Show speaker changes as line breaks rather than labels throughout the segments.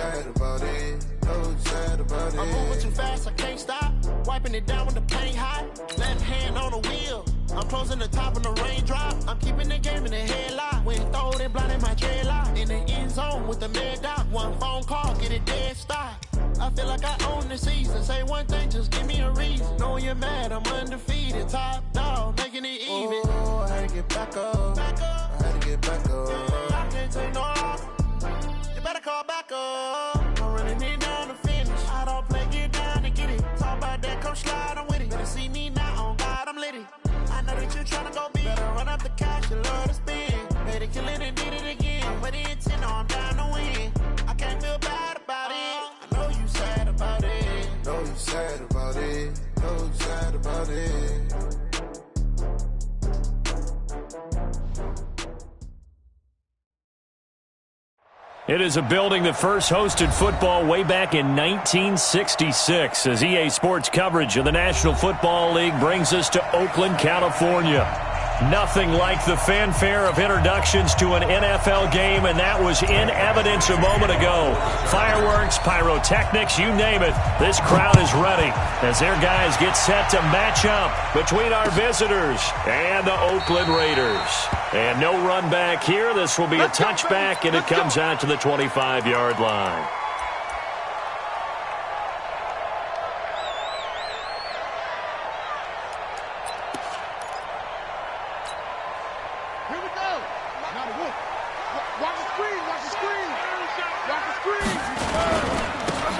sad about it. So sad about it.
I'm moving too fast, I can't stop. Wiping it down when the paint hot. Left hand on the wheel. I'm closing the top of the raindrop. I'm keeping the game in the headlock. When throwed and blinded my dreadlock. In the end zone with the mad dot. One phone call, get it dead stop. I feel like I own the season. Say one thing, just give me a reason. Knowing you're mad, I'm undefeated. Top dog, making it even.
Oh, I had to get back up.
Back up.
I had to get back up.
Yeah, I can't take no loss. You better call back up. I'm running it down to finish. I don't play, get down to get it. Talk about that, come slide, I'm with it. Better see me now, on God, I'm litty. I know that you're trying to go big. Better run up the cash, you love to spend. Made it, kill it, and did it again. But the intent, no, I'm down to win. I can't feel bad about it. I know you sad about it.
Know you sad about it. Know you sad about it.
It is a building that first hosted football way back in 1966 as EA Sports coverage of the National Football League brings us to Oakland, California. Nothing like the fanfare of introductions to an NFL game, and that was in evidence a moment ago. Fireworks, pyrotechnics, you name it. This crowd is ready as their guys get set to match up between our visitors and the Oakland Raiders. And no run back here. This will be a touchback, and it comes out to the 25-yard line.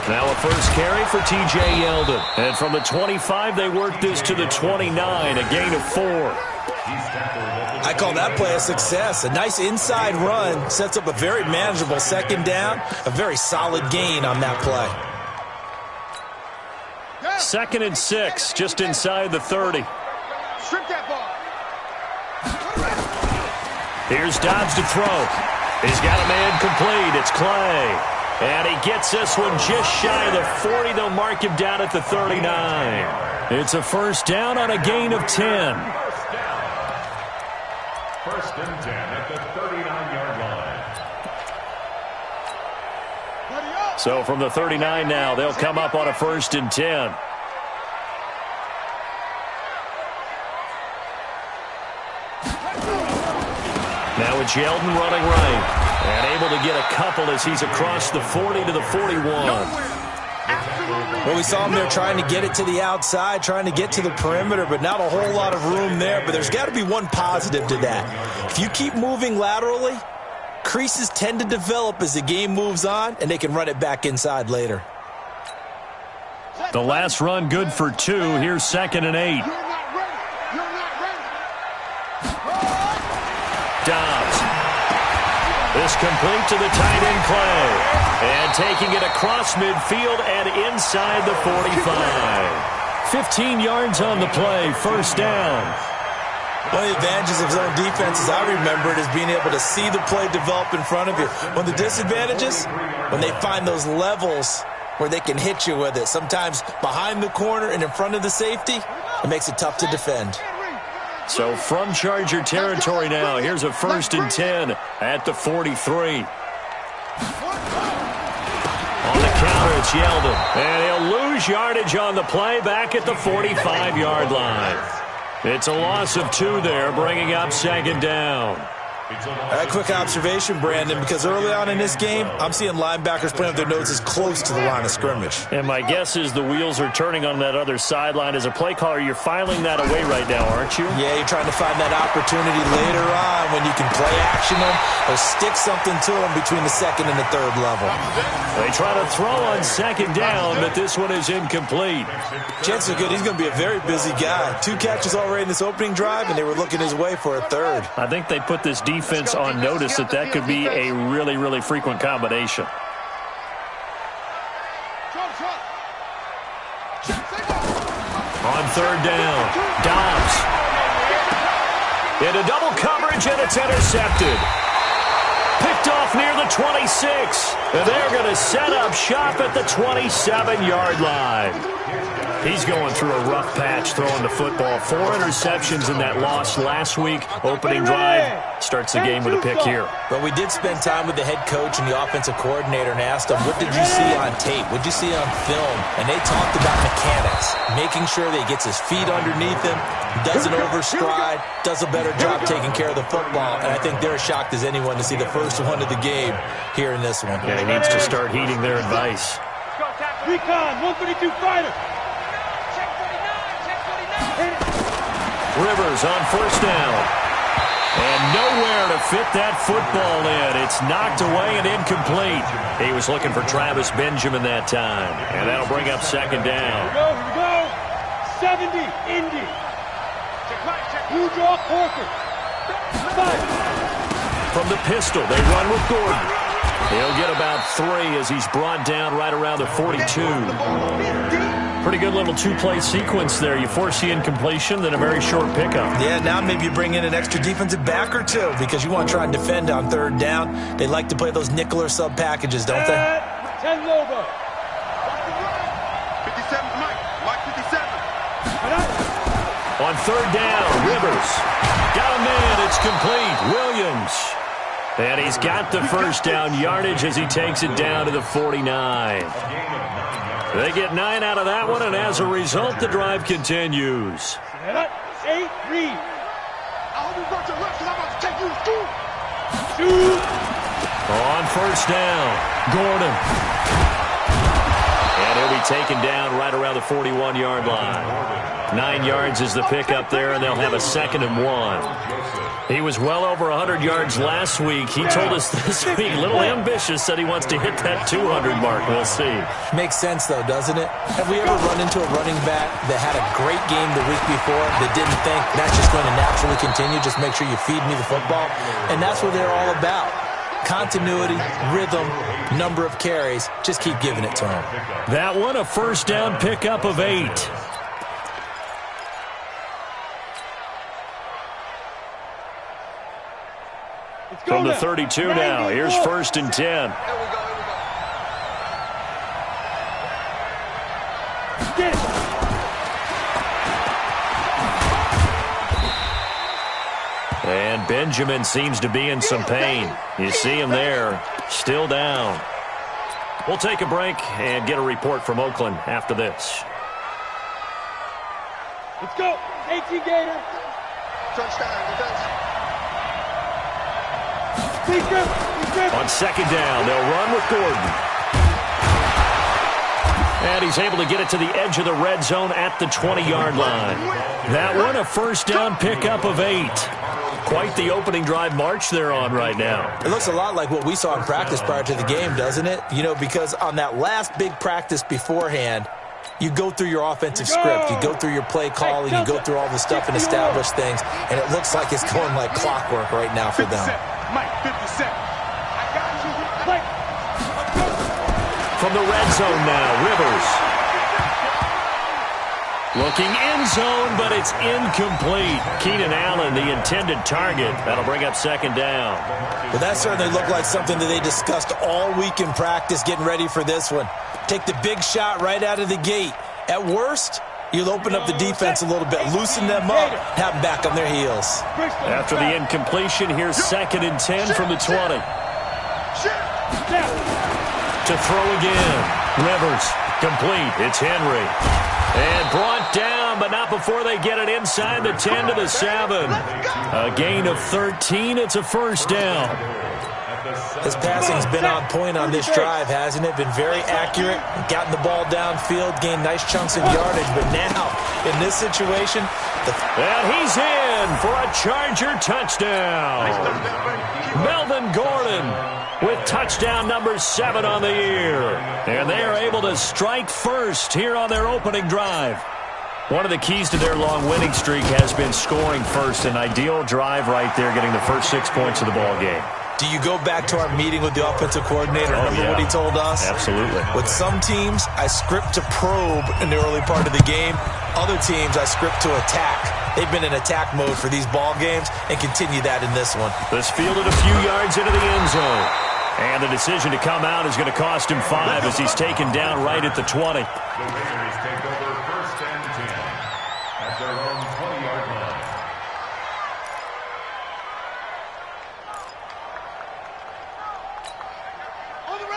Now a first carry for T.J. Yeldon. And from the 25, they work this to the 29, a gain of 4.
I call that play a success. A nice inside run sets up a very manageable second down. A very solid gain on that play.
2nd and 6, just inside the 30.
Strip that ball.
Here's Dobbs to throw. He's got a man complete. It's Clay. And he gets this one just shy of the 40. They'll mark him down at the 39. It's a first down on a gain of 10.
First and 10 at the 39-yard line.
So from the 39 now, they'll come up on a 1st and 10. Now it's Yeldon running right. And able to get a couple as he's across the 40 to the 41.
Well, we saw him there trying to get it to the outside, trying to get to the perimeter, but not a whole lot of room there. But there's got to be one positive to that. If you keep moving laterally, creases tend to develop as the game moves on, and they can run it back inside later.
The last run good for 2. Here's 2nd and 8. Dobbs. This complete to the tight end Clay. And taking it across midfield and inside the 45. 15 yards on the play, first down.
One of the advantages of zone defense, as I remember it, is being able to see the play develop in front of you. One of the disadvantages, when they find those levels where they can hit you with it. Sometimes behind the corner and in front of the safety, it makes it tough to defend.
So from Charger territory now, here's a 1st and 10 at the 43. On the counter, it's Yeldon. And he'll lose yardage on the play back at the 45-yard line. It's a loss of 2 there, bringing up 2nd down.
A quick observation, Brandon, because early on in this game, I'm seeing linebackers playing with their noses close to the line of scrimmage.
And my guess is the wheels are turning on that other sideline. As a play caller, you're filing that away right now, aren't you?
Yeah, you're trying to find that opportunity later on when you can play action them or stick something to them between the 2nd and the 3rd level.
They try to throw on 2nd down, but this one is incomplete.
Chances are good he's going to be a very busy guy. 2 catches already in this opening drive, and they were looking his way for a 3rd.
I think they put this defense on notice that could be a really, really frequent combination. On 3rd down, Dobbs. Into double coverage, and it's intercepted. Picked off near the 26. 6. And they're going to set up shop at the 27-yard line. He's going through a rough patch throwing the football. 4 interceptions in that loss last week. Opening drive starts the game with a pick here.
But we did spend time with the head coach and the offensive coordinator and asked them, what did you see on tape? What did you see on film? And they talked about mechanics, making sure that he gets his feet underneath him, doesn't overstride, does a better job taking care of the football. And I think they're as shocked as anyone to see the first one of the game here in this one.
Yeah, he needs to start heeding their advice.
Recon, 152 fighter.
Rivers on first down. And nowhere to fit that football in. It's knocked away and incomplete. He was looking for Travis Benjamin that time. And that'll bring up second down.
Here we go. 70, Indy. Blue draw, Corker. 5.
From the pistol, they run with Gordon. He'll get about 3 as he's brought down right around the 42. Pretty good little two-play sequence there. You force the incompletion, then a very short pickup.
Yeah, now maybe you bring in an extra defensive back or two because you want to try and defend on third down. They like to play those nickel or sub packages, don't they?
10 Lobo.
57, Mike 57.
On third down, Rivers. Got a man, it's complete. Williams. And he's got the first down yardage as he takes it down to the 49. They get 9 out of that one, and as a result, the drive continues.
8, Reed.
I hope you got your left, because I'm about to take you to
2.
On first down, Gordon. And he'll be taken down right around the 41-yard line. 9 yards is the pickup there, and they'll have a 2nd and 1. He was well over 100 yards last week. He told us this week, a little ambitious, said he wants to hit that 200 mark. We'll see.
Makes sense, though, doesn't it? Have we ever run into a running back that had a great game the week before that didn't think that's just going to naturally continue? Just make sure you feed me the football. And that's what they're all about. Continuity, rhythm, number of carries. Just keep giving it to him.
That one, a first down pickup of 8. From the 32 now, here's 1st and 10. And Benjamin seems to be in some pain. You see him there, still down. We'll take a break and get a report from Oakland after this.
Let's go. 18 Gator.
touchdown. Defense.
On second down, they'll run with Gordon. And he's able to get it to the edge of the red zone at the 20-yard line. That one, a first down pickup of 8. Quite the opening drive march they're on right now.
It looks a lot like what we saw in practice prior to the game, doesn't it? You know, because on that last big practice beforehand, you go through your offensive script, you go through your play calling, you go through all the stuff and establish things, and it looks like it's going like clockwork right now for them.
Mike, 50 cent. I got you.
From the red zone now, Rivers. Looking end zone, but it's incomplete. Keenan Allen, the intended target. That'll bring up second down.
Well, that certainly looked like something that they discussed all week in practice getting ready for this one. Take the big shot right out of the gate. At worst, you'll open up the defense a little bit, loosen them up, have them back on their heels.
After the incompletion, here's second and 10 from the 20. To throw again. Rivers, complete. It's Henry. And brought down, but not before they get it inside the 10 to the 7. A gain of 13. It's a first down.
His passing's been on point on this drive, hasn't it? Been very accurate, gotten the ball downfield, gained nice chunks of yardage. But now, in this situation...
And he's in for a Charger touchdown. Melvin Gordon with touchdown number 7 on the year. And they are able to strike first here on their opening drive. One of the keys to their long winning streak has been scoring first. An ideal drive right there, getting the first 6 points of the ball game.
Do you go back to our meeting with the offensive coordinator? Remember what he told us?
Absolutely.
With some teams, I script to probe in the early part of the game. Other teams, I script to attack. They've been in attack mode for these ball games and continue that in this one.
This fielded a few yards into the end zone. And the decision to come out is going to cost him 5 as he's taken down right at the 20.
The Raiders take over 1st and 10 at their own 20-yard line.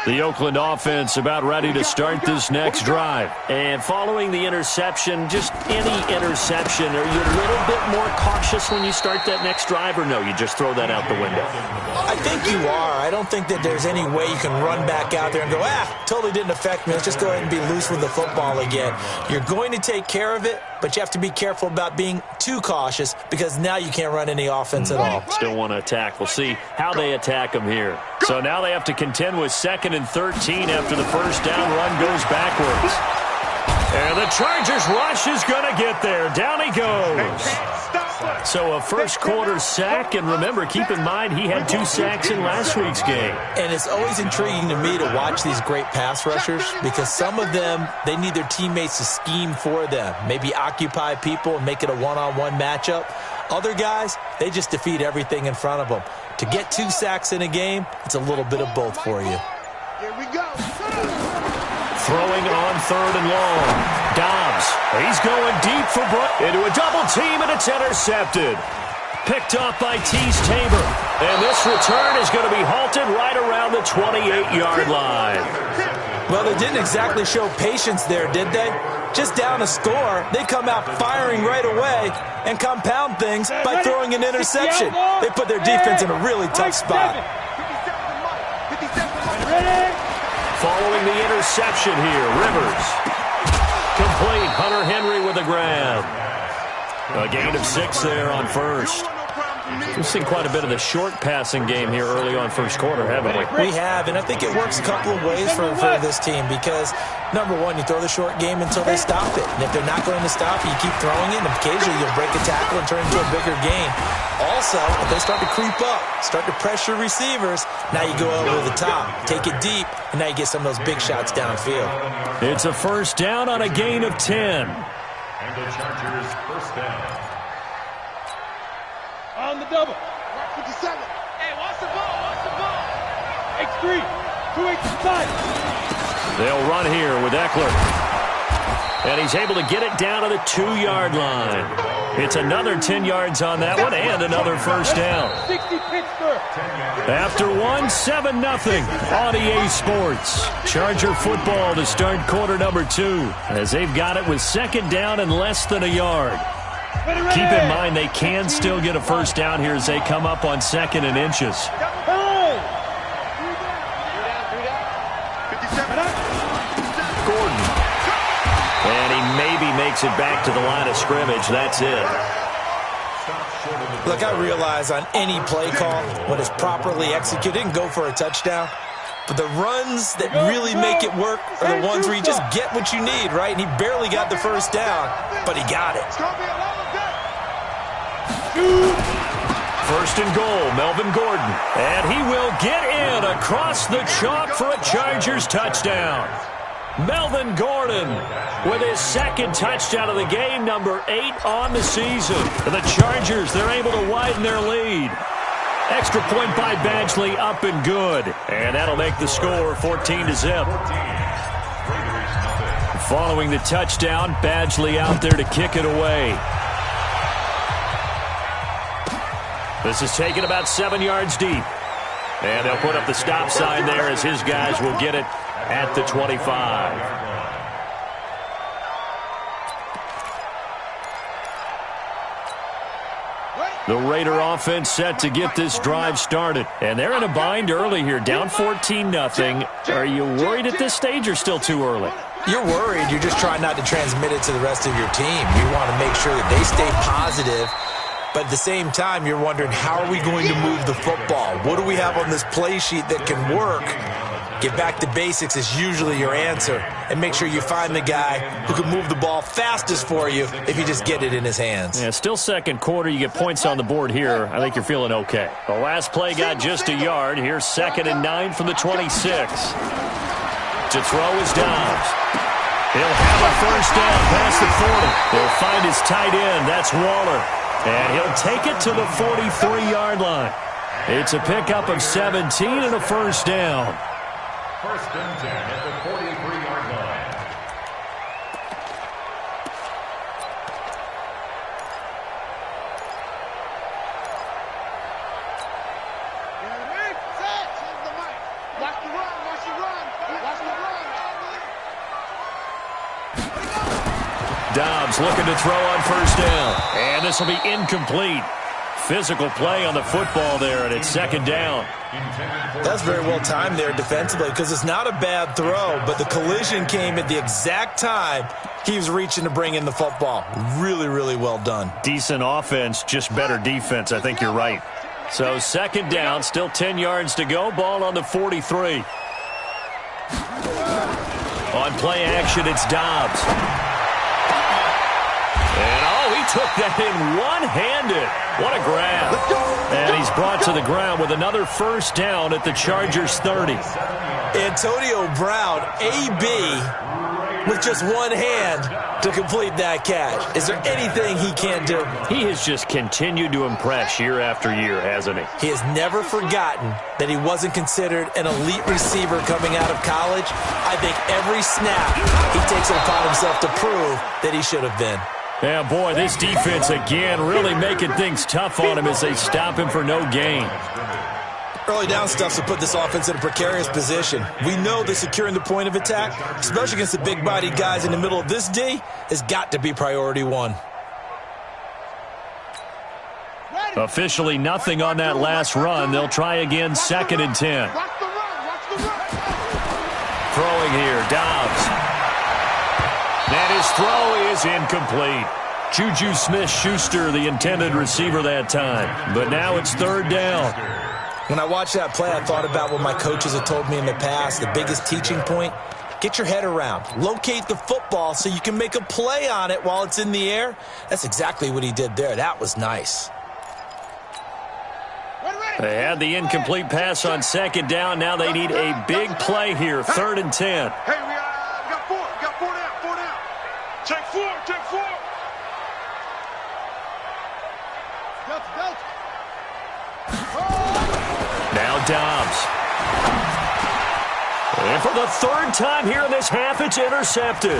The Oakland offense about ready to start this next drive. And following the interception, just any interception, are you a little bit more cautious when you start that next drive, or no, you just throw that out the window?
I think you are. I don't think that there's any way you can run back out there and go, totally didn't affect me. Let's just go ahead and be loose with the football again. You're going to take care of it, but you have to be careful about being too cautious because now you can't run any offense at all.
Still want to attack. We'll see how they attack him here. So now they have to contend with 2nd and 13 after the first down run goes backwards. And the Chargers rush is going to get there. Down he goes. So a first quarter sack, and remember, keep in mind he had 2 sacks in last week's game.
And it's always intriguing to me to watch these great pass rushers because some of them, they need their teammates to scheme for them. Maybe occupy people and make it a one-on-one matchup. Other guys, they just defeat everything in front of them. To get 2 sacks in a game, it's a little bit of both for you.
Here we go.
Throwing on 3rd and long. Dobbs, he's going deep for into a double team, and it's intercepted. Picked up by Tease Tabor. And this return is going to be halted right around the 28-yard line.
Well, they didn't exactly show patience there, did they? Just down a score, they come out firing right away and compound things by throwing an interception. They put their defense in a really tough spot.
Following the interception here, Rivers. Complete. Hunter Henry with a grab. A gain of 6 there on first. We've seen quite a bit of the short passing game here early on first quarter, haven't we?
We have, and I think it works a couple of ways for this team because, number one, you throw the short game until they stop it. And if they're not going to stop it, you keep throwing it, and occasionally you'll break a tackle and turn into a bigger gain. Also, if they start to creep up, start to pressure receivers, now you go over the top, take it deep, and now you get some of those big shots downfield.
It's a first down on a gain of 10.
And the Chargers first down.
On the double. 57. Hey, watch the ball. Watch the ball. X3. 2-8 inside.
They'll run here with Eckler. And he's able to get it down to the 2-yard line. It's another 10 yards on that one and another first down.
60 Pittsburgh.
After 7-0 on EA Sports. Charger football to start quarter number 2 as they've got it with 2nd down and less than a yard. Keep in mind they can still get a first down here as they come up on 2nd and inches. Gordon. And he maybe makes it back to the line of scrimmage. That's it.
Look, I realize on any play call, when it's properly executed, and go for a touchdown. But the runs that really make it work are the ones where you just get what you need, right? And he barely got the first down, but he got it.
First and goal, Melvin Gordon. And he will get in across the chalk for a Chargers touchdown. Melvin Gordon with his 2nd touchdown of the game, number 8 on the season. And the Chargers, they're able to widen their lead. Extra point by Badgley, up and good. And that'll make the score 14-0. Following the touchdown, Badgley out there to kick it away. This is taken about 7 yards deep. And they'll put up the stop sign there as his guys will get it at the 25. The Raider offense set to get this drive started. And they're in a bind early here, down 14-0. Are you worried at this stage or still too early?
You're worried. You're just trying not to transmit it to the rest of your team. You want to make sure that they stay positive. But at the same time, you're wondering, how are we going to move the football? What do we have on this play sheet that can work? Get back to basics is usually your answer. And make sure you find the guy who can move the ball fastest for you if you just get it in his hands.
Yeah, still second quarter. You get points on the board here. I think you're feeling okay. The last play got just a yard. Here's 2nd and 9 from the 26. To throw is Dobbs. He'll have a first down past the 40. They'll find his tight end. That's Waller. And he'll take it to the 43-yard line. It's a pickup of 17 and a first down.
First and 10 at the 43-yard line.
Dobbs looking to throw on first down. And this will be incomplete. Physical play on the football there, and it's second down.
That's very well timed there defensively because it's not a bad throw, but the collision came at the exact time he was reaching to bring in the football. Really, really well done.
Decent offense, just better defense. I think you're right. So second down, still 10 yards to go. Ball on the 43. On play action, it's Dobbs. And, he took that in one-handed. What a grab. And he's brought to the ground with another first down at the Chargers' 30.
Antonio Brown, AB, with just one hand to complete that catch. Is there anything he can't do?
He has just continued to impress year after year, hasn't he?
He has never forgotten that he wasn't considered an elite receiver coming out of college. I think every snap he takes it upon himself to prove that he should have been.
Yeah, boy, this defense again really making things tough on him as they stop him for no gain.
Early down stuff to put this offense in a precarious position. We know that securing the point of attack, especially against the big-bodied guys in the middle of this D, has got to be priority one.
Officially nothing on that last run. They'll try again, second and 10. Throwing here, Dobbs. And his throw is incomplete. Juju Smith-Schuster, the intended receiver that time. But now it's third down.
When I watched that play, I thought about what my coaches have told me in the past. The biggest teaching point, get your head around. Locate the football so you can make a play on it while it's in the air. That's exactly what he did there. That was nice.
They had the incomplete pass on second down. Now they need a big play here, third and 10.
Hey, we got four. We got four down. Take four.
Now Dobbs. And for the third time here in this half, it's intercepted.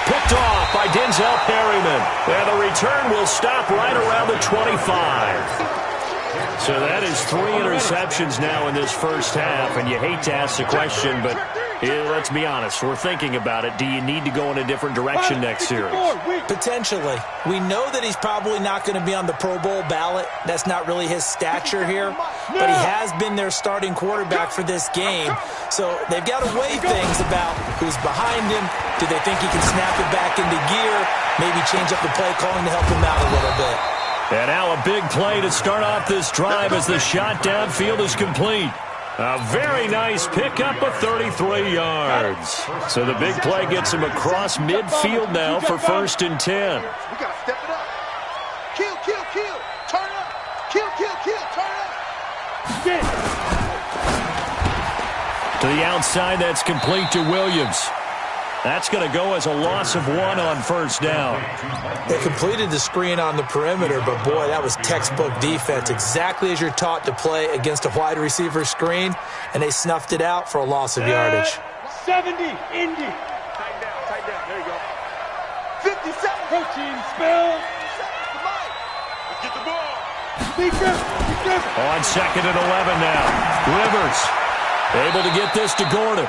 Picked off by Denzel Perryman. And the return will stop right around the 25. So that is 3 interceptions now in this first half, and you hate to ask the question, but let's be honest, we're thinking about it. Do you need to go in a different direction next series?
Potentially. We know that he's probably not going to be on the Pro Bowl ballot. That's not really his stature here, but he has been their starting quarterback for this game. So they've got to weigh things about who's behind him. Do they think he can snap it back into gear? Maybe change up the play calling to help him out a little bit.
And now a big play to start off this drive as the shot downfield is complete. A very nice pickup of 33 yards. So the big play gets him across midfield now for first and 10.
We got to step it up. Kill. Turn up. Kill. Turn up.
To the outside, that's complete to Williams. That's going to go as a loss of 1 on first down.
They completed the screen on the perimeter, but boy, that was textbook defense. Exactly as you're taught to play against a wide receiver screen, and they snuffed it out for a loss of yardage.
70, Indy. Tight down. There you go. 57. Protein spill. Let's get the ball. Defense.
On second and 11 now. Rivers able to get this to Gordon.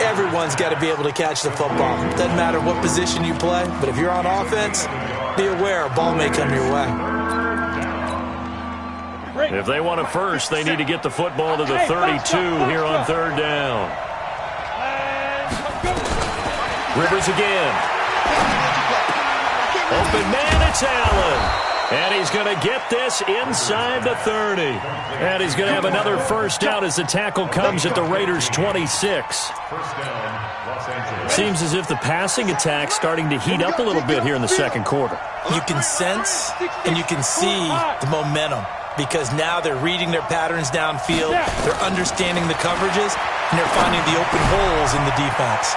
Everyone's got to be able to catch the football. Doesn't matter what position you play, but if you're on offense, be aware a ball may come your way.
If they want a first, they need to get the football to the 32 here on third down. Rivers again. Open man, it's Allen. And he's going to get this inside the 30. And he's going to have another first down as the tackle comes at the Raiders' 26. Seems as if the passing attack's starting to heat up a little bit here in the second quarter.
You can sense and you can see the momentum. because now they're reading their patterns downfield, they're understanding the coverages, and they're finding the open holes in the defense.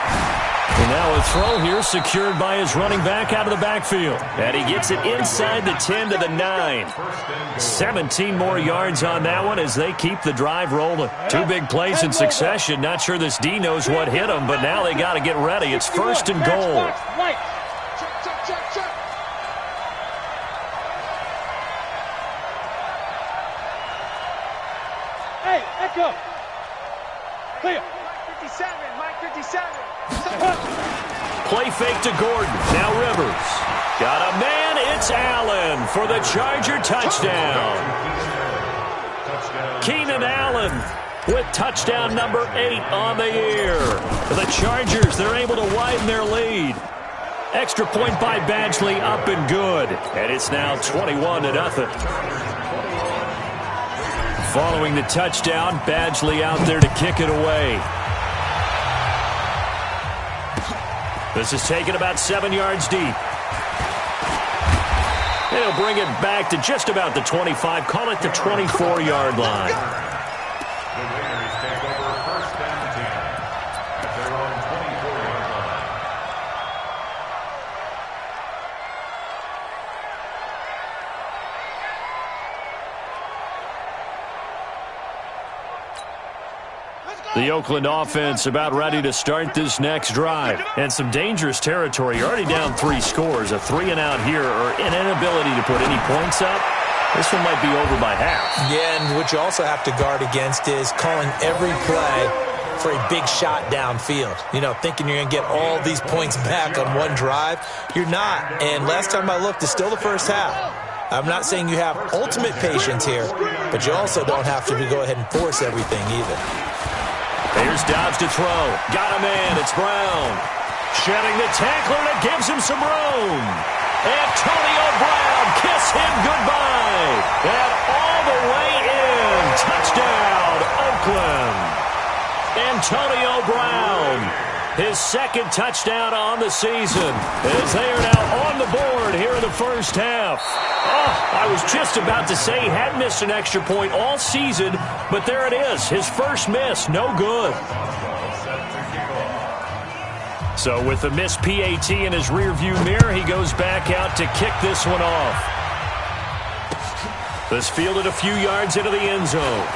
And now a throw here secured by his running back out of the backfield. And he gets it inside the 10 to the 9. 17 more yards on that one as they keep the drive rolling. 2 big plays in succession. Not sure this D knows what hit him, but now they got to get ready. It's 1st and goal.
Hey, echo. Clear. 57, Mike 57.
Play fake to Gordon. Now Rivers. Got a man. It's Allen for the Charger touchdown. Keenan Allen with touchdown number 8 on the year. For the Chargers, they're able to widen their lead. Extra point by Badgley, up and good. And it's now 21-0. Following the touchdown, Badgley out there to kick it away. This is taken about 7 yards deep. They'll bring it back to just about the 25. Call it the 24-yard line.
The Raiders take over 1st and 10 at their own 24-yard line.
The Oakland offense about ready to start this next drive. And some dangerous territory. You're already down 3 scores. A 3-and-out here or an inability to put any points up. This one might be over by half.
Yeah, and what you also have to guard against is calling every play for a big shot downfield. You know, thinking you're going to get all these points back on one drive. You're not. And last time I looked, it's still the first half. I'm not saying you have ultimate patience here, but you also don't have to go ahead and force everything either.
Here's Dobbs to throw. Got a man. It's Brown. Shedding the tackler, and it gives him some room. Antonio Brown, kiss him goodbye. And all the way in. Touchdown, Oakland. Antonio Brown, his 2nd touchdown on the season, as they are now on the board here in the first half. Oh, I was just about to say he hadn't missed an extra point all season, but there it is. His first miss, no good. So with the missed PAT in his rearview mirror, he goes back out to kick this one off. This fielded a few yards into the end zone.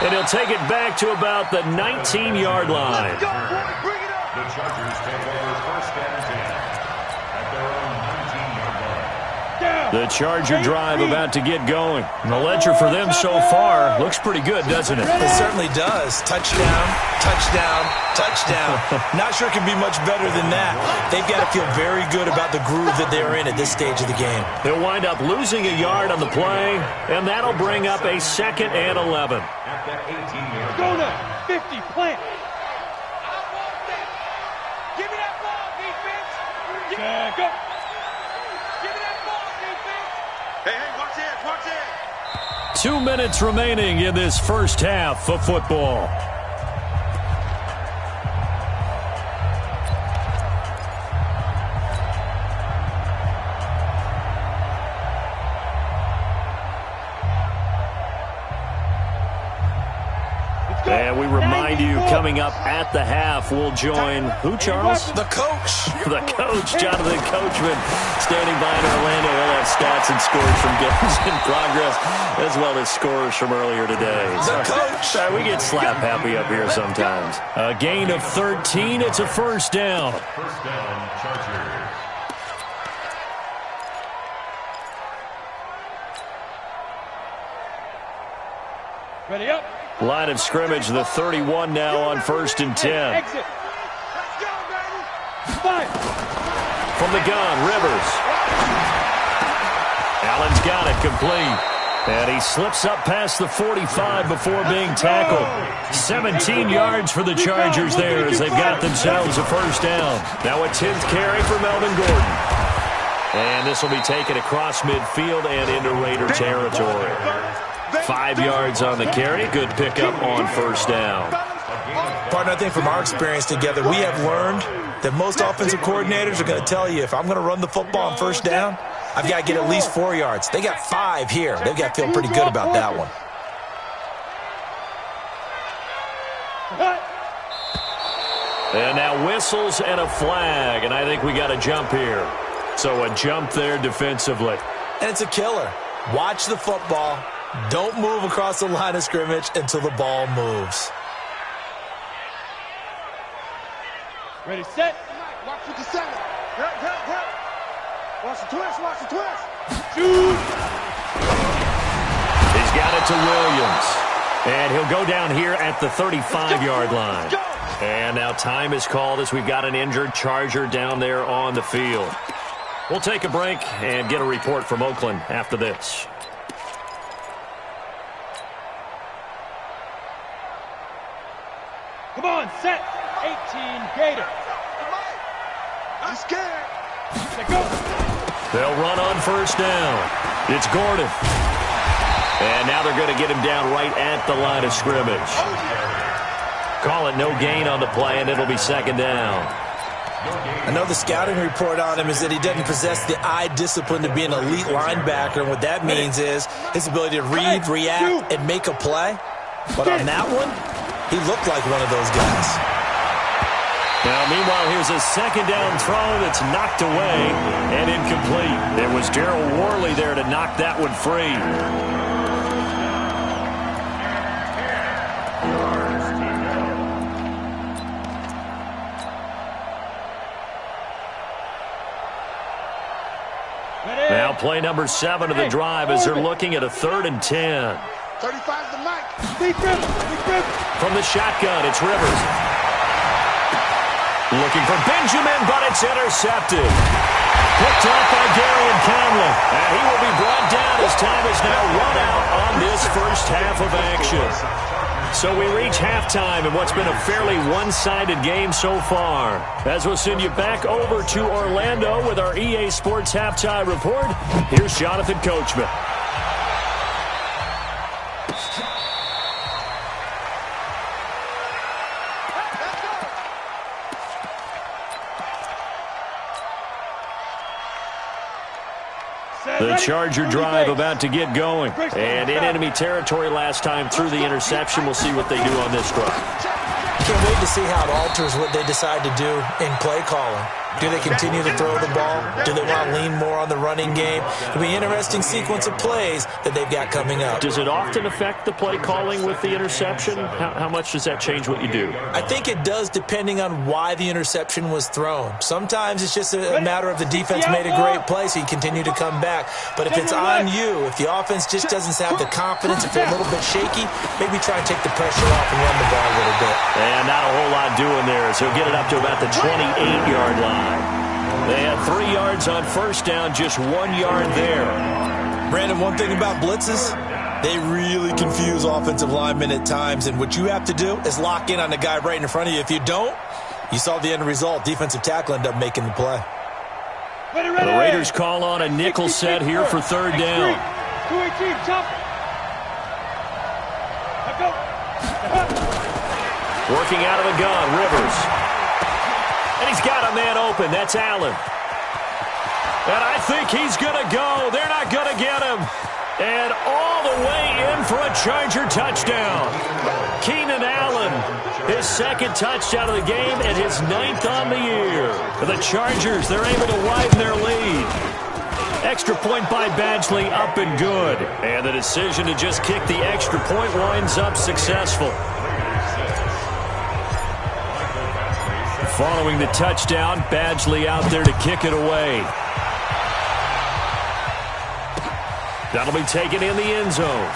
And he'll take it back to about the 19-yard line.
The Chargers take over 1st and 10 at their own 19-yard line.
The Charger drive about to get going. And the ledger for them so far looks pretty good, doesn't it?
It certainly does. Touchdown, touchdown, touchdown. Not sure it can be much better than that. They've got to feel very good about the groove that they're in at this stage of the game.
They'll wind up losing a yard on the play, and that'll bring up a 2nd and 11.
At that 18-yard
Go
line.
now. 50, plant. Give me that ball, defense. Go. Give me that ball, defense. Hey, watch it, watch it.
2 minutes remaining in this first half of football. And we remind you, coming up at the half, we'll join who, Charles?
The coach.
The coach, Jonathan Coachman, standing by in Orlando. He'll have stats and scores from games in progress, as well as scores from earlier today.
The coach.
Sorry, we get slap happy up here sometimes. A gain of 13. It's a 1st down.
1st down, Chargers.
Ready up.
Line of scrimmage, the 31 now on 1st and 10.
Exit. Let's go, baby. Fire.
From the gun, Rivers. Allen's got it complete. And he slips up past the 45 before being tackled. 17 yards for the Chargers there as they've got themselves a 1st down. Now a 10th carry for Melvin Gordon. And this will be taken across midfield and into Raider territory. 5 yards on the carry. Good pickup on 1st down.
Partner, I think from our experience together, we have learned that most offensive coordinators are going to tell you, if I'm going to run the football on 1st down, I've got to get at least 4 yards. They got 5 here. They've got to feel pretty good about that one.
And now whistles and a flag, and I think we got a jump here. So a jump there defensively.
And it's a killer. Watch the football. Don't move across the line of scrimmage until the ball moves.
Ready, set.
Watch 57. Watch the twist, watch the twist.
Shoot.
He's got it to Williams. And he'll go down here at the 35-yard line. And now time is called as we've got an injured Charger down there on the field. We'll take a break and get a report from Oakland after this.
Come on, set. 18 Gator.
I'm scared.
Let go.
They'll run on first down. It's Gordon. And now they're going to get him down right at the line of scrimmage. Call it no gain on the play, and it'll be second down.
I know the scouting report on him is that he doesn't possess the eye discipline to be an elite linebacker, and what that means is his ability to read, react, and make a play. But on that one, he looked like one of those guys.
Now, meanwhile, here's a second down throw that's knocked away and incomplete. It was Darryl Worley there to knock that one free. Now play number 7 of the drive as they're looking at a 3rd and 10.
35's the mic.
From the shotgun, it's Rivers. Looking for Benjamin, but it's intercepted. Picked off by Darian Conley. And he will be brought down as time is now run out on this first half of action. So we reach halftime in what's been a fairly one-sided game so far. As we'll send you back over to Orlando with our EA Sports Halftime Report, here's Jonathan Coachman. The Charger drive about to get going. And in enemy territory last time through the interception. We'll see what they do on this drive.
Can't wait to see how it alters what they decide to do in play calling. Do they continue to throw the ball? Do they want to lean more on the running game? It'll be an interesting sequence of plays that they've got coming up.
Does it often affect the play calling with the interception? How much does that change what you do?
I think it does depending on why the interception was thrown. Sometimes it's just a matter of the defense made a great play, so you continue to come back. But if it's on you, if the offense just doesn't have the confidence, if they're a little bit shaky, maybe try and take the pressure off and run the ball a little bit.
And not a whole lot doing there, so get it up to about the 28-yard line. They had 3 yards on first down, just 1 yard there.
Brandon, one thing about blitzes, they really confuse offensive linemen at times, and what you have to do is lock in on the guy right in front of you. If you don't, you saw the end result. Defensive tackle ended up making the play.
The Raiders call on a nickel set here for 3rd down.
2-18, jump. Let go.
Working out of the gun, Rivers. And he's got a man open. That's Allen. And I think he's going to go. They're not going to get him. And all the way in for a Charger touchdown. Keenan Allen, his 2nd touchdown of the game and his 9th on the year. The Chargers, they're able to widen their lead. Extra point by Badgley, up and good. And the decision to just kick the extra point winds up successful. Following the touchdown, Badgley out there to kick it away. That'll be taken in the end zone.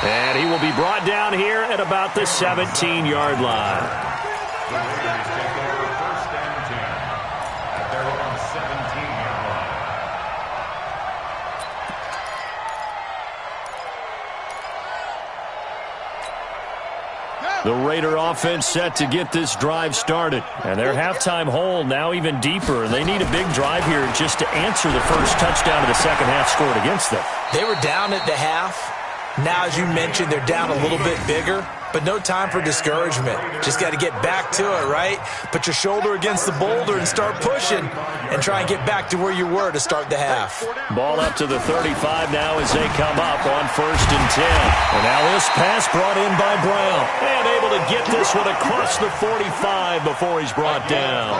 And he will be brought down here at about the 17-yard line.
The Raiders take over 1st and 10 at their own 17-yard line.
The Raider offense set to get this drive started. And their halftime hole now even deeper. They need a big drive here just to answer the first touchdown of the second half scored against them.
They were down at the half. Now, as you mentioned, they're down a little bit bigger, but no time for discouragement. Just got to get back to it, right? Put your shoulder against the boulder and start pushing and try and get back to where you were to start the half.
Ball up to the 35 now as they come up on 1st and 10. And now this pass brought in by Brown. And able to get this one across the 45 before he's brought down.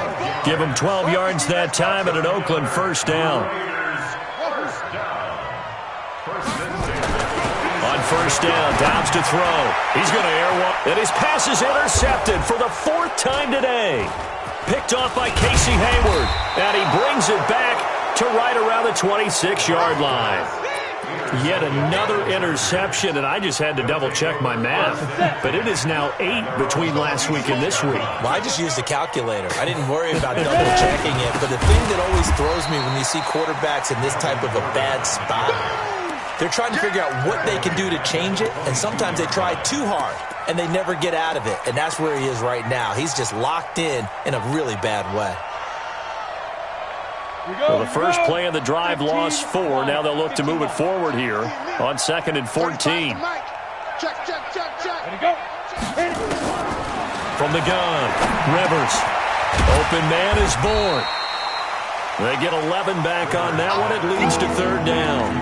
Give him 12 yards that time and an Oakland 1st down. On 1st down, Dobbs to throw. He's going to air one. And his pass is intercepted for the 4th time today. Picked off by Casey Hayward. And he brings it back to right around the 26-yard line. Yet another interception, and I just had to double-check my math. But it is now 8 between last week and this week.
Well, I just used a calculator. I didn't worry about double-checking it. But the thing that always throws me when you see quarterbacks in this type of a bad spot, they're trying to figure out what they can do to change it, and sometimes they try too hard, and they never get out of it. And that's where he is right now. He's just locked in a really bad way.
Well, the first play of the drive lost 4. Now they'll look to move it forward here on 2nd and 14. From the gun, Rivers. Open man is born. They get 11 back on that one. It leads to 3rd down.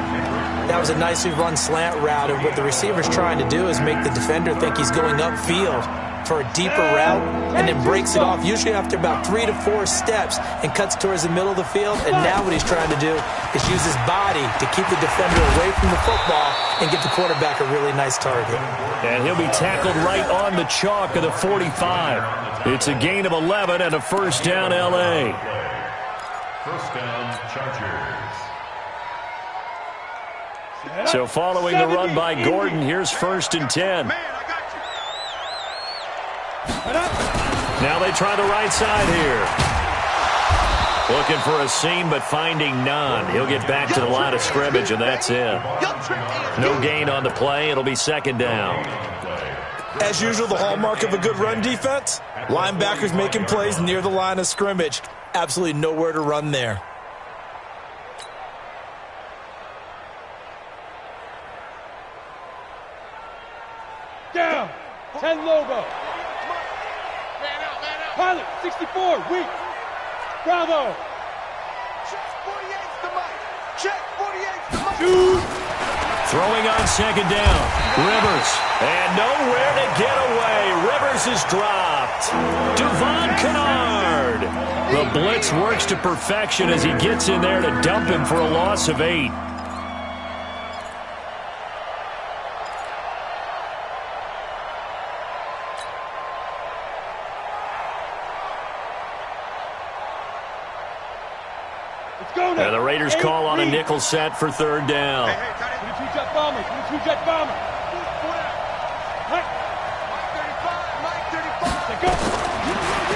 That was a nicely run slant route, and what the receiver's trying to do is make the defender think he's going upfield for a deeper route, and then breaks it off, usually after about 3 to 4 steps, and cuts towards the middle of the field. And now what he's trying to do is use his body to keep the defender away from the football and give the quarterback a really nice target.
And he'll be tackled right on the chalk of the 45. It's a gain of 11 and a 1st down, L.A.
1st down, Chargers.
So following the run by Gordon, here's 1st and 10. Now they try the right side here. Looking for a seam, but finding none. He'll get back to the line of scrimmage, and that's it. No gain on the play. It'll be 2nd down.
As usual, the hallmark of a good run defense, linebackers making plays near the line of scrimmage. Absolutely nowhere to run there.
Down. 10 logo. Pilot, 64, weak. Bravo.
Check 48's the mic. Check 48's the mic.
Throwing on 2nd down. Rivers. And nowhere to get away. Rivers is dropped. Devon Kennard. The blitz works to perfection as he gets in there to dump him for a loss of 8. And the Raiders call on a nickel set for 3rd down.
Two-jet bomber. Two-jet bomber.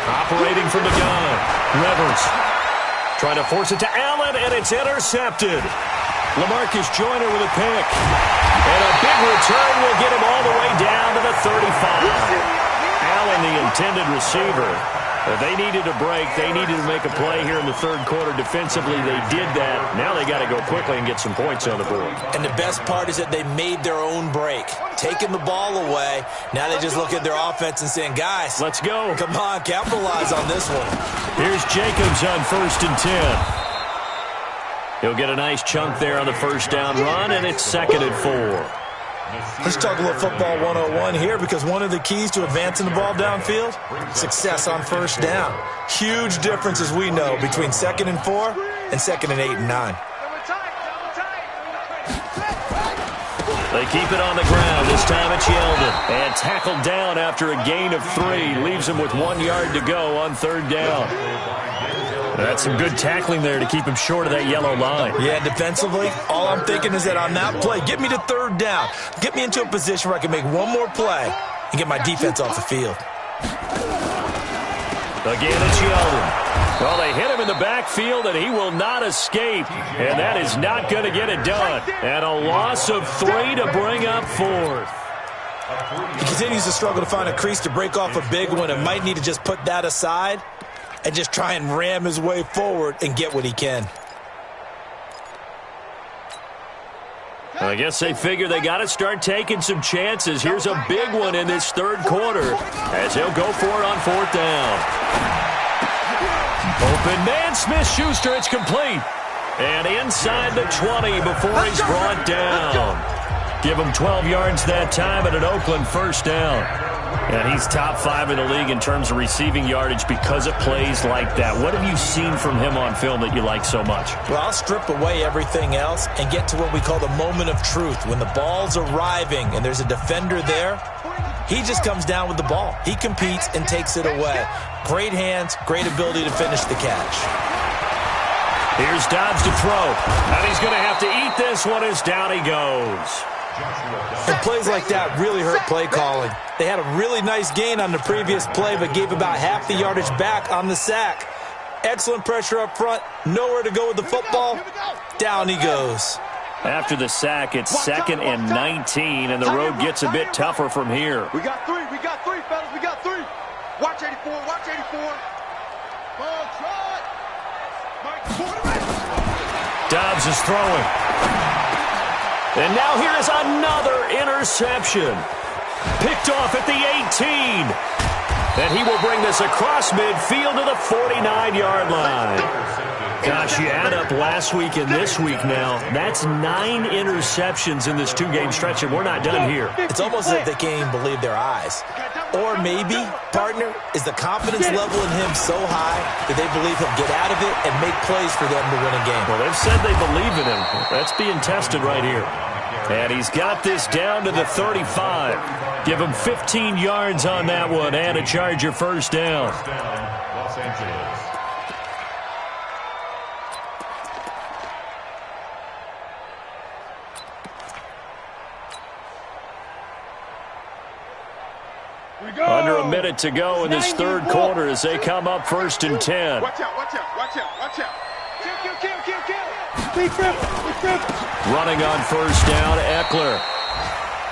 Operating from the gun. Rivers. Trying to force it to Allen, and it's intercepted. LaMarcus Joyner with a pick. And a big return will get him all the way down to the 35. Allen, the intended receiver. If they needed a break, they needed to make a play here in the 3rd quarter. Defensively, they did that. Now they got to go quickly and get some points on the board.
And the best part is that they made their own break, taking the ball away. Now they just look at their offense and saying, guys,
let's go.
Come on, capitalize on this one.
Here's Jacobs on 1st and 10. He'll get a nice chunk there on the 1st down run, and it's 2nd and 4.
Let's talk a little football 101 here, because one of the keys to advancing the ball downfield, success on 1st down. Huge difference, as we know, between 2nd and 4 and 2nd and 8 and 9.
They keep it on the ground. This time it's Yeldon. And tackled down after a gain of 3. Leaves him with 1 yard to go on 3rd down. That's some good tackling there to keep him short of that yellow line.
Yeah, defensively, all I'm thinking is that on that play, get me to 3rd down. Get me into a position where I can make one more play and get my defense off the field.
Again, it's Yeldon. Well, they hit him in the backfield, and he will not escape. And that is not going to get it done. And a loss of 3 to bring up 4th.
He continues to struggle to find a crease to break off a big one, and might need to just put that aside and just try and ram his way forward and get what he can.
I guess they figure they got to start taking some chances. Here's a big one in this third quarter as he'll go for it on fourth down. Open man, Smith-Schuster, it's complete. And inside the 20 before he's brought down. Give him 12 yards that time and an Oakland first down. And he's top 5 in the league in terms of receiving yardage because of plays like that. What have you seen from him on film that you like so much?
Well, I'll strip away everything else and get to what we call the moment of truth. When the ball's arriving and there's a defender there, he just comes down with the ball. He competes and takes it away. Great hands, great ability to finish the catch.
Here's Dobbs to throw. And he's going to have to eat this one as down he goes.
And plays like that really hurt play calling. They had a really nice gain on the previous play, but gave about half the yardage back on the sack. Excellent pressure up front. Nowhere to go with the football. Down he goes.
After the sack, it's 2nd and 19, and the road gets a bit tougher from here.
We got three, fellas, we got 3. Watch 84, watch 84.
Dobbs is throwing. And now here is another interception. Picked off at the 18. And he will bring this across midfield to the 49-yard line. Gosh, you add up last week and this week now. That's 9 interceptions in this 2-game stretch, and we're not done here.
It's almost as if they can't even believe their eyes. Or maybe, partner, is the confidence level in him so high that they believe he'll get out of it and make plays for them to win a game.
Well, they've said they believe in him. That's being tested right here. And he's got this down to the 35. Give him 15 yards on that one and a Charger first down.
Los Angeles.
Under a minute to go in this third quarter as they come up 1st and 10.
Watch out, watch out, watch out, watch out. Kill.
Running on first down, Eckler.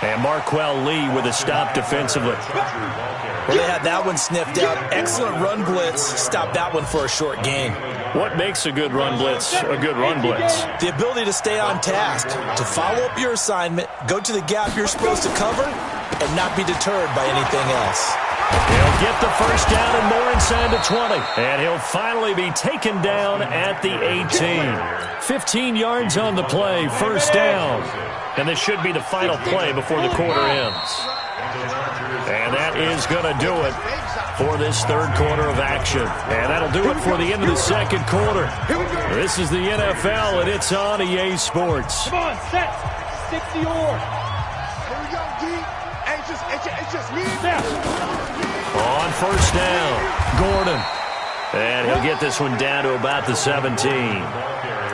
And Marquell Lee with a stop defensively.
Well, they had that one sniffed out. Excellent run blitz. Stopped that one for a short gain.
What makes a good run blitz a good run blitz?
The ability to stay on task, to follow up your assignment, go to the gap you're supposed to cover, and not be deterred by anything else.
He'll get the first down and more inside the 20. And he'll finally be taken down at the 18. 15 yards on the play, first down. And this should be the final play before the quarter ends. And that is going to do it for this third quarter of action. And that'll do it for the end of the second quarter. This is the NFL, and it's on EA Sports.
Come on, set. 60 or. Here we go, D. It's just me.
On first down, Gordon. And he'll get this one down to about the 17.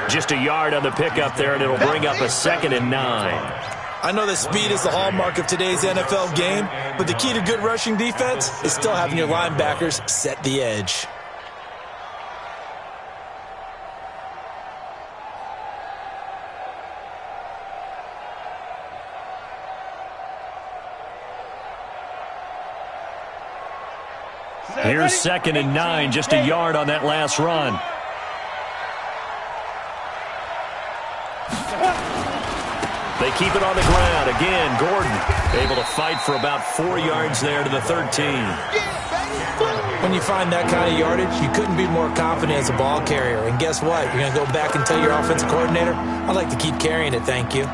Just a yard on the pickup there, and it'll bring up a 2nd and 9.
I know that speed is the hallmark of today's NFL game, but the key to good rushing defense is still having your linebackers set the edge.
Here's 2nd and 9, just a yard on that last run. They keep it on the ground. Again, Gordon able to fight for about 4 yards there to the 13.
When you find that kind of yardage, you couldn't be more confident as a ball carrier. And guess what? You're going to go back and tell your offensive coordinator, I'd like to keep carrying it, thank you.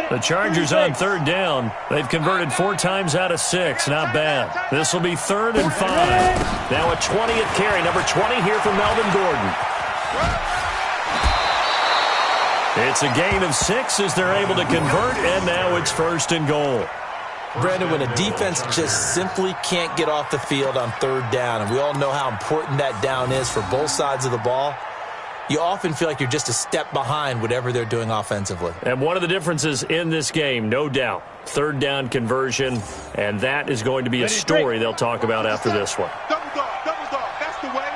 The Chargers on third down. They've converted 4 times out of 6. Not bad. This will be 3rd and 5. Now a 20th carry. Number 20 here for Melvin Gordon. It's a gain of 6 as they're able to convert, and now it's 1st and goal.
Brandon, when a defense just simply can't get off the field on third down, and we all know how important that down is for both sides of the ball, you often feel like you're just a step behind whatever they're doing offensively.
And one of the differences in this game, no doubt, third down conversion, and that is going to be a story they'll talk about after this one.
Double dog, that's the way.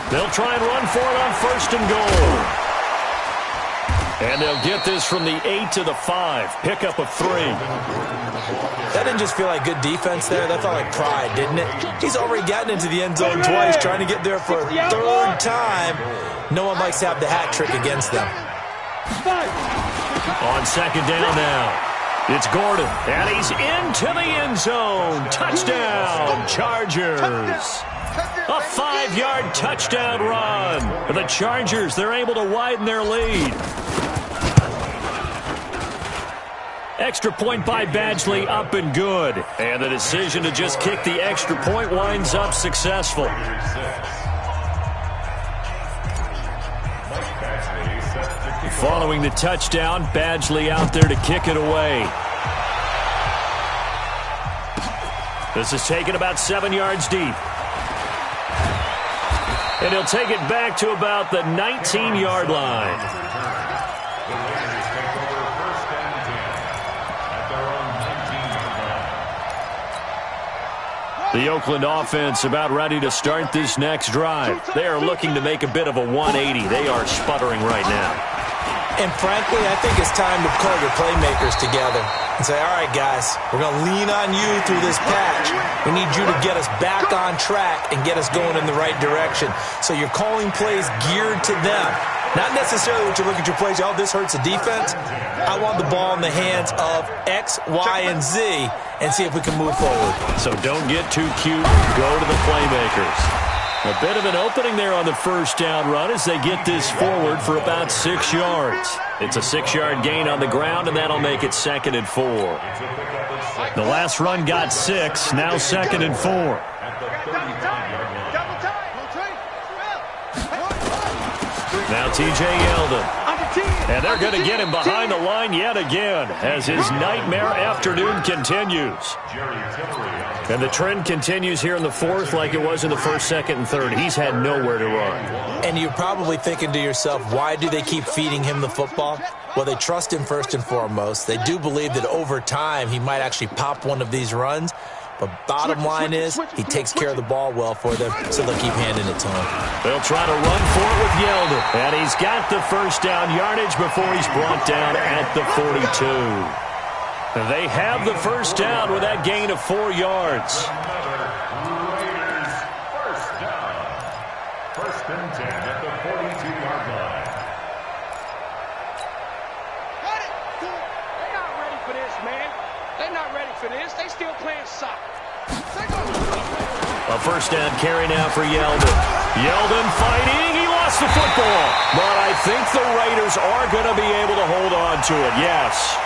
They'll try and run for it on 1st and goal. And they'll get this from the 8 to the 5. Pickup of 3.
That didn't just feel like good defense there. That felt like pride, didn't it? He's already gotten into the end zone twice, trying to get there for a third time. No one likes to have the hat trick against them.
On second down now. It's Gordon, and he's into the end zone. Touchdown, Chargers. A 5-yard touchdown run. The Chargers, they're able to widen their lead. Extra point by Badgley, up and good. And the decision to just kick the extra point winds up successful. Following the touchdown, Badgley out there to kick it away. This is taken about 7 yards deep. And he'll take it back to about the 19-yard line. The Oakland offense about ready to start this next drive. They are looking to make a bit of a 180. They are sputtering right now.
And frankly, I think it's time to call your playmakers together and say, all right, guys, we're going to lean on you through this patch. We need you to get us back on track and get us going in the right direction. So you're calling plays geared to them. Not necessarily what you look at your plays, oh, this hurts the defense. I want the ball in the hands of X, Y, and Z and see if we can move forward.
So don't get too cute. Go to the playmakers. A bit of an opening there on the first down run as they get this forward for about 6 yards. It's a 6-yard gain on the ground, and that'll make it 2nd and 4. The last run got 6, now 2nd and 4. Now T.J. Yeldon. And they're going to get him behind the line yet again as his nightmare afternoon continues. And the trend continues here in the 4th like it was in the 1st, 2nd, and 3rd. He's had nowhere to run.
And you're probably thinking to yourself, why do they keep feeding him the football? Well, they trust him first and foremost. They do believe that over time he might actually pop one of these runs. But bottom line is he takes care of the ball well for them, so they'll keep handing it to him.
They'll try to run for it with Yeldon. And he's got the first down yardage before he's brought down at the 42. They have the first down with that gain of 4 yards.
Raiders first down. 1st and 10 at the 42-yard line.
They're not ready for this, man. They're not ready for this. They still playing soccer.
A first down carry now for Yeldon. Yeldon fighting. He lost the football. But I think the Raiders are going to be able to hold on to it. Yes.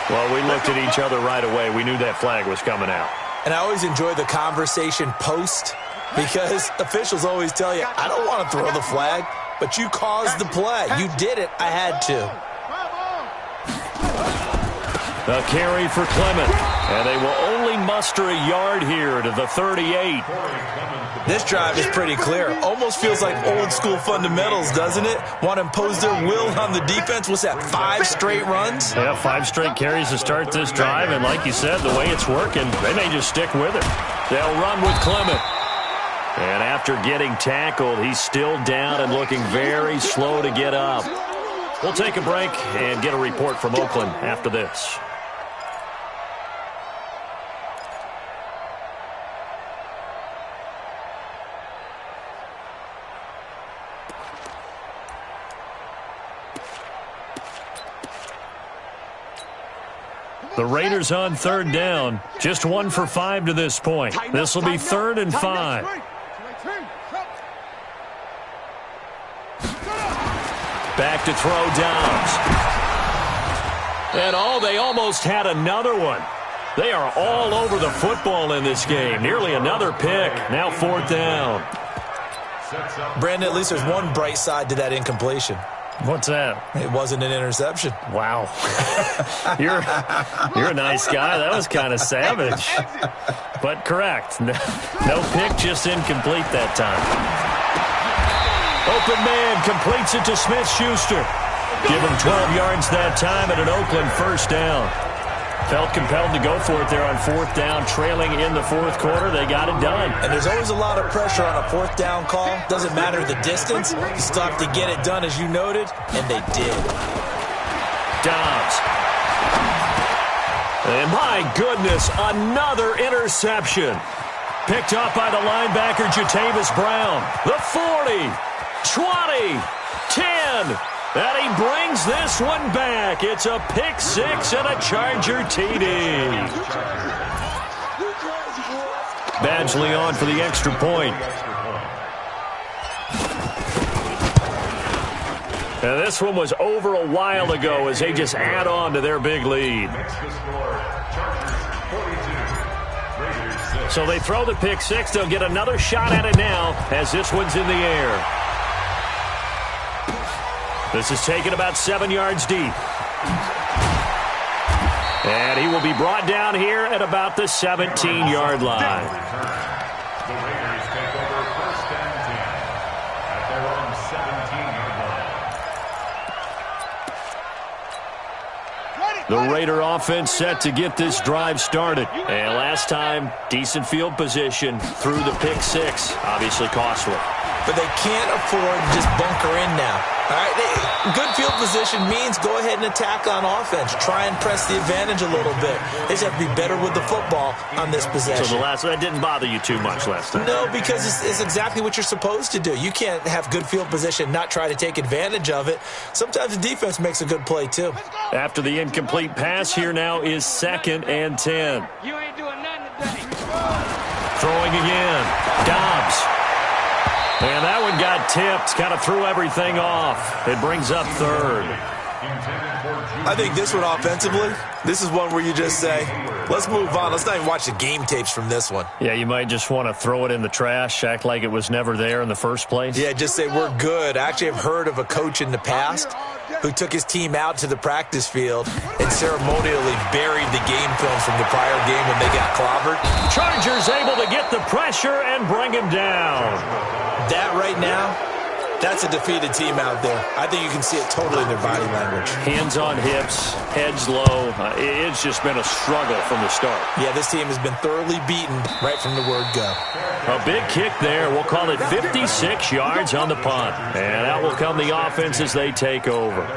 Well, we looked at each other right away. We knew that flag was coming out.
And I always enjoy the conversation post because officials always tell you, I don't want to throw the flag, but you caused the play. You did it. I had to.
The carry for Clement. And they will only muster a yard here to the 38.
This drive is pretty clear. Almost feels like old school fundamentals, doesn't it? Want to impose their will on the defense. What's that, 5 straight runs?
Yeah, 5 straight carries to start this drive. And like you said, the way it's working, they may just stick with it. They'll run with Clement. And after getting tackled, he's still down and looking very slow to get up. We'll take a break and get a report from Oakland after this. The Raiders on 3rd down. Just 1 for 5 to this point. This will be 3rd and 5. Back to throw Downs. And they almost had another one. They are all over the football in this game. Nearly another pick. Now 4th down.
Brandon, at least there's one bright side to that incompletion.
What's that?
It wasn't an interception.
Wow. You're a nice guy. That was kind of savage. But correct. No pick, just incomplete that time. Open man completes it to Smith-Schuster. Give him 12 yards that time and an Oakland first down. Felt compelled to go for it there on 4th down, trailing in the 4th quarter. They got it done.
And there's always a lot of pressure on a 4th down call. Doesn't matter the distance. You still have to get it done, as you noted, and they did.
Dobbs. And my goodness, another interception. Picked off by the linebacker, Jatavis Brown. The 40, 20, 10. And he brings this one back. It's a pick six and a Charger TD. Badgley on for the extra point. And this one was over a while ago as they just add on to their big lead. So they throw the pick six. They'll get another shot at it now as this one's in the air. This is taken about 7 yards deep. And he will be brought down here at about the 17-yard line.
The Raiders take over first and 10 at their own 17-yard line.
The Raider offense set to get this drive started. And last time, decent field position through the pick six. Obviously costly.
But they can't afford to just bunker in now. All right, good field position means go ahead and attack on offense. Try and press the advantage a little bit. They just have to be better with the football on this possession.
So that didn't bother you too much last time?
No, because it's exactly what you're supposed to do. You can't have good field position, not try to take advantage of it. Sometimes the defense makes a good play, too.
After the incomplete pass, here now is 2nd and 10.
You ain't doing nothing today.
Throwing again. Dobbs. And that one got tipped, kind of threw everything off. It brings up 3rd.
I think this one offensively, this is one where you just say, let's move on. Let's not even watch the game tapes from this one.
Yeah, you might just want to throw it in the trash, act like it was never there in the first place.
Yeah, just say we're good. I actually have heard of a coach in the past who took his team out to the practice field and ceremonially buried the game film from the prior game when they got clobbered.
Chargers able to get the pressure and bring him down.
That right now, that's a defeated team out there. I think you can see it totally in their body language.
Hands on hips, heads low. It's just been a struggle from the start.
Yeah, this team has been thoroughly beaten right from the word go.
A big kick there. We'll call it 56 yards on the punt. And out will come the offense as they take over.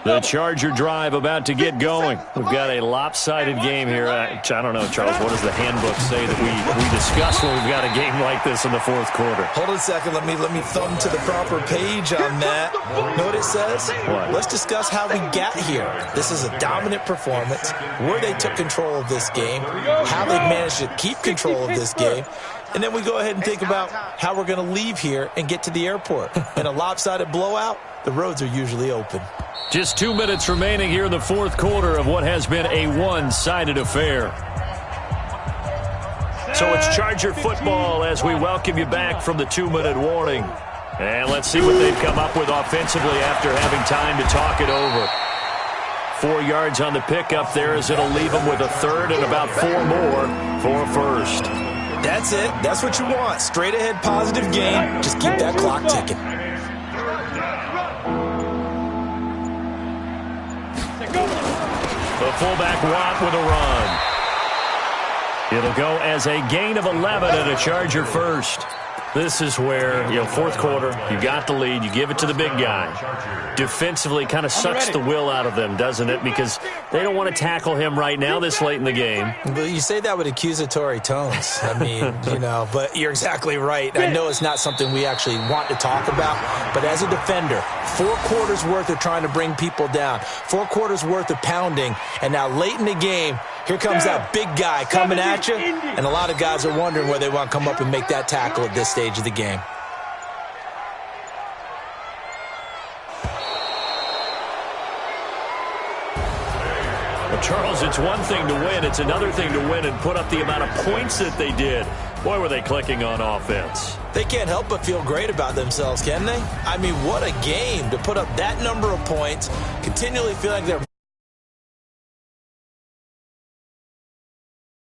The Charger drive about to get going. We've got a lopsided game here. I don't know, Charles, what does the handbook say that we discuss when we've got a game like this in the fourth quarter?
Hold on a second. Let me thumb to the proper page on that. Know what it says?
What?
Let's discuss how we got here. This is a dominant performance, where they took control of this game, how they managed to keep control of this game, and then we go ahead and think about how we're going to leave here and get to the airport. In a lopsided blowout, the roads are usually open.
Just 2 minutes remaining here in the fourth quarter of what has been a one-sided affair. So it's Charger football as we welcome you back from the 2-minute warning. And let's see what they've come up with offensively after having time to talk it over. 4 yards on the pickup there as it'll leave them with a 3rd and about 4 more for a 1st.
That's it. That's what you want. Straight ahead positive game. Just keep that clock ticking.
The fullback Watt with a run. It'll go as a gain of 11 and a Charger 1st. This is where, fourth quarter, you got the lead, you give it to the big guy. Defensively kind of sucks the will out of them, doesn't it? Because they don't want to tackle him right now this late in the game.
But you say that with accusatory tones. I mean, but you're exactly right. I know it's not something we actually want to talk about, but as a defender, 4 quarters worth of trying to bring people down, 4 quarters worth of pounding, and now late in the game, here comes that big guy coming at you, and a lot of guys are wondering whether they want to come up and make that tackle at this stage of the game.
Well, Charles, it's one thing to win. It's another thing to win and put up the amount of points that they did. Boy, were they clicking on offense.
They can't help but feel great about themselves, can they? I mean, what a game to put up that number of points, continually feel like they're